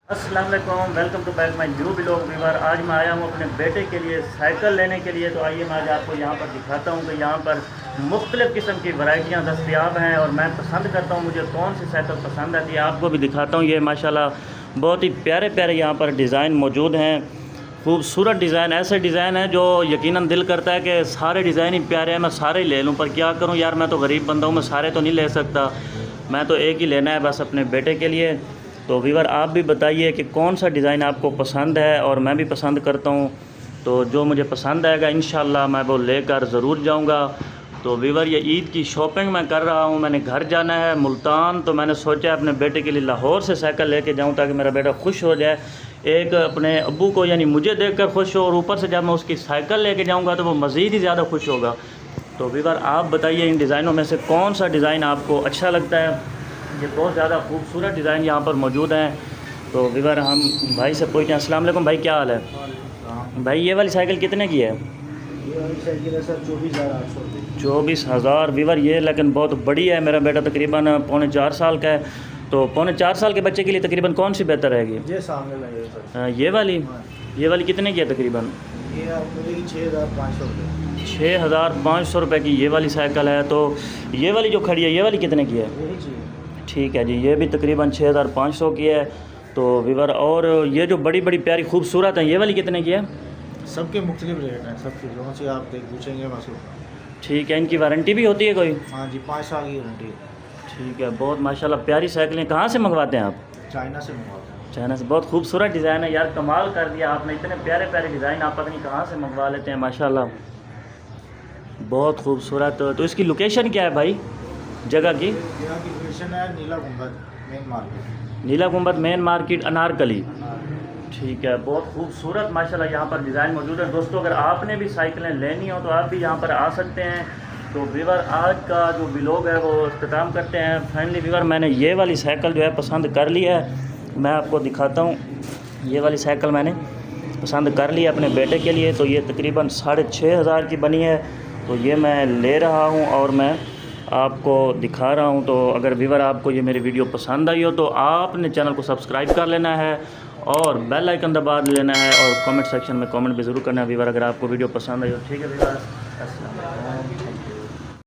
अस्सलाम वालेकुम, welcome to back my new blog viewer. आज मैं आया हूँ अपने बेटे के लिए साइकिल लेने के लिए। तो आइए मैं आज आपको यहाँ पर दिखाता हूँ कि यहाँ पर मुख्तलिफ़ किस्म की वैरायटियाँ दस्तयाब हैं और मैं पसंद करता हूँ, मुझे कौन सी साइकिल पसंद आती है आपको भी दिखाता हूँ। ये माशाल्लाह बहुत ही प्यारे प्यारे यहाँ पर डिज़ाइन मौजूद हैं, खूबसूरत डिज़ाइन। ऐसे डिज़ाइन हैं जो यकीनन दिल करता है कि सारे डिज़ाइन ही प्यारे हैं, मैं सारे ही ले लूँ, पर क्या करूँ यार, मैं तो गरीब बंदा हूँ, मैं सारे तो नहीं ले सकता, मैं तो एक ही लेना है बस अपने बेटे के लिए। तो व्यूअर आप भी बताइए कि कौन सा डिज़ाइन आपको पसंद है और मैं भी पसंद करता हूँ। तो जो मुझे पसंद आएगा इंशाल्लाह मैं वो लेकर ज़रूर जाऊँगा। तो व्यूअर ये ईद की शॉपिंग मैं कर रहा हूँ, मैंने घर जाना है मुल्तान, तो मैंने सोचा अपने बेटे के लिए लाहौर से साइकिल लेके जाऊँ ताकि मेरा बेटा खुश हो जाए। एक अपने अब्बू को यानी मुझे देखकर खुश हो और ऊपर से जब मैं उसकी साइकिल लेके जाऊँगा तो वो मज़ीद ही ज़्यादा खुश होगा। तो व्यूअर आप बताइए इन डिज़ाइनों में से कौन सा डिज़ाइन आपको अच्छा लगता है। ये बहुत ज़्यादा खूबसूरत डिज़ाइन यहाँ पर मौजूद हैं। तो व्यूअर हम भाई से पूछते हैं। अस्सलाम वालेकुम भाई, क्या हाल है भाई? ये वाली साइकिल कितने की है? ये वाली साइकिल है सर 24,800 रुपये। 24,000 व्यूअर, ये लेकिन बहुत बड़ी है। मेरा बेटा तकरीबन पौने 4 साल का है, तो पौने 4 साल के बच्चे के लिए तकरीबन कौन सी बेहतर रहेगी? ये सामने लगे सर। ये वाली? ये वाली कितने की है तकरीबन? ये आपको मिलेगी 6,500 रुपये। 6,500 रुपये की ये वाली साइकिल है। तो ये वाली जो खड़ी है ये वाली कितने की है? यही चाहिए। ठीक है जी, ये भी तकरीबन 6,500 की है। तो व्यूअर और ये जो बड़ी बड़ी प्यारी खूबसूरत है ये वाली कितने की है? सबके मुख्तलिफ रेट हैं, सबके जो सी आप देख पूछेंगे मसूद। ठीक है, इनकी वारंटी भी होती है कोई? हाँ जी, 5 साल की गारंटी। ठीक है, बहुत माशाल्लाह प्यारी साइकिलें। कहाँ से मंगवाते हैं आप? चाइना से मंगवाते हैं। चाइना से। बहुत खूबसूरत डिज़ाइन है यार, कमाल कर दिया आपने, इतने प्यारे प्यारे डिज़ाइन आप पता नहीं कहाँ से मंगवा लेते हैं माशाल्लाह, बहुत खूबसूरत। तो इसकी लोकेशन क्या है भाई, जगह की? यहाँ की लोकेशन है नीला गुंबद मेन मार्केट। नीला गुंबद मेन मार्केट, अनारकली। ठीक है, बहुत खूबसूरत माशाल्लाह यहाँ पर डिज़ाइन मौजूद है। दोस्तों अगर आपने भी साइकिलें लेनी हो तो आप भी यहाँ पर आ सकते हैं। तो व्यूअर आज का जो व्लॉग है वो इख्तिताम करते हैं। फाइनली व्यूअर मैंने ये वाली साइकिल जो है पसंद कर ली है, मैं आपको दिखाता हूँ। ये वाली साइकिल मैंने पसंद कर ली है अपने बेटे के लिए। तो ये तकरीबन 6,500 की बनी है। तो ये मैं ले रहा हूँ और मैं आपको दिखा रहा हूँ। तो अगर व्यूअर आपको ये मेरी वीडियो पसंद आई हो तो आपने चैनल को सब्सक्राइब कर लेना है और बेल आइकन दबा लेना है और कमेंट सेक्शन में कमेंट भी ज़रूर करना है व्यूअर अगर आपको वीडियो पसंद आई हो। ठीक है व्यूअर।